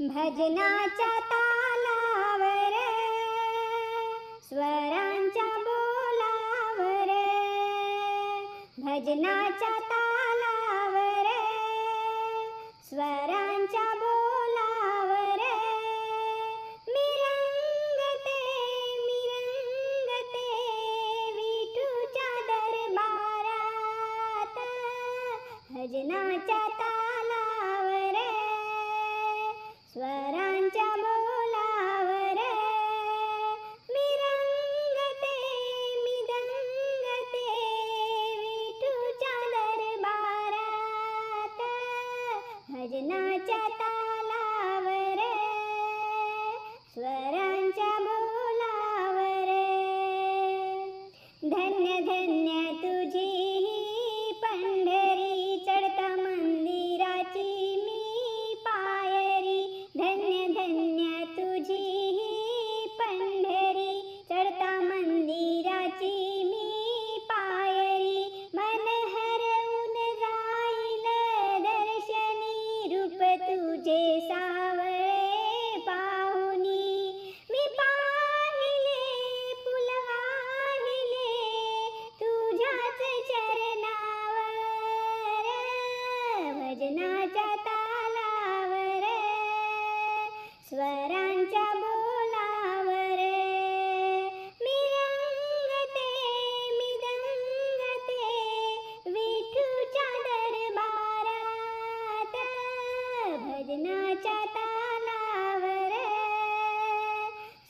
भजनाच्या तालावर स्वरांच्या बोलावर, भजनाच्या तालावर स्वरांच्या बोलावर मी रंगते विठूच्या दरबारात. भजनाच्या तालावर स्वरांच्या बोलावर मी रंगते दंगते विठूच्या दरबारात. भजनाच्या तालावर स्वरांच्या बोलावर. धन्य धन्य तुझी ही पंढरी, चढता मंदिराची मी पायरी. धन्य धन्य तुझी ही पंढरी, चढता मंदिराची मी पायरी. मन हरवून जाईल दर्शनी, रूप तुझे सावळे पाहुनी. मी पाहिले फुल वाहिले तुझ्याच चरणावर. भजनाच्या तालावर स्वरांच्या बोलावर मी रंगते दंगते विठूच्या दरबारात. भजनाच्या तालावर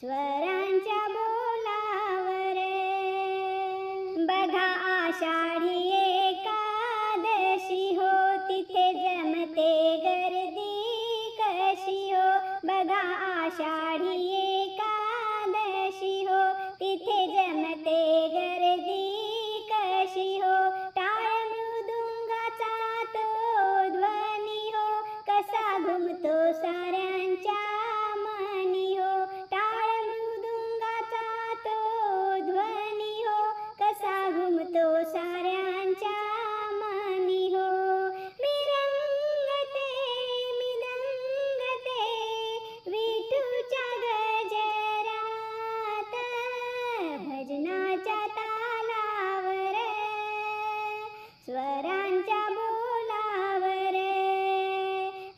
स्वरांच्या बोलावर. बघा आषाढी एकादशी हो, तिथे जमते गर्दी कशी हो. बघा आषाढी एकादशी हो, तिथे जमते गर्दी कशी हो. टाळ मृदुंगाचा तो ध्वनी हो, कसा घुमतो साऱ्यांच्या मनी हो. टाळ मृदुंगाचा तो ध्वनी हो, कसा घुमतो साऱ्यांच्या मनी हो. मी रंगते दंगते विठूच्या गजरात. भजनाच्या तालावर स्वरांच्या बोलावर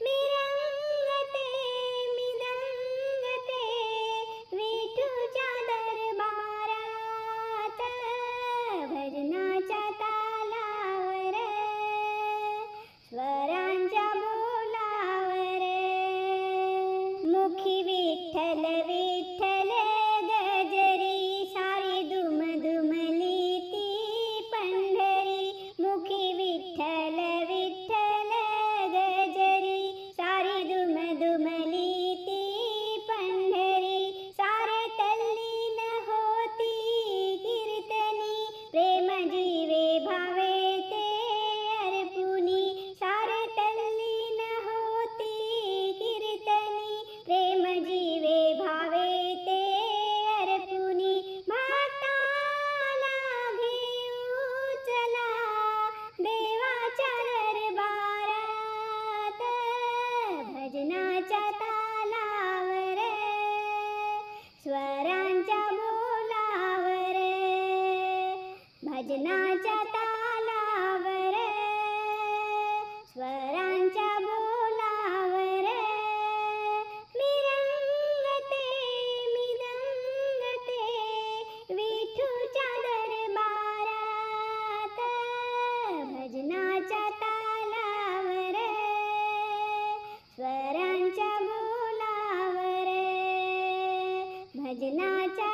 मी रंगते दंगते विठूच्या दरबारात. भजनाच्या तालावर स्वरांच्या बोलावर. मुखी विठ्ठल विठ्ठल गजरी, सारी दुम दुमली ती पंढरी. मुखी विठ्ठल विठ्ठल गजरी, सारी दुम दुमली ती पंढरी. सारे तल्लीन होती कीर्तनी, प्रेम जीवे भावे ते अर्पुनी. सारे तल्लीन होती कीर्तनी, प्रेम जीवे भावे ते अर्पुनी. भक्ताला घेऊ चला देवाच्या दरबारात. भजनाच्या तालावर स्वरांच्या बोलावर. भजनाच्या तालावर स्वरांच्या बोलावर मी रंगते दंगते विठूच्या दरबारात. भजनाच्या तालावर स्वरांच्या बोलावर. भजनाच्या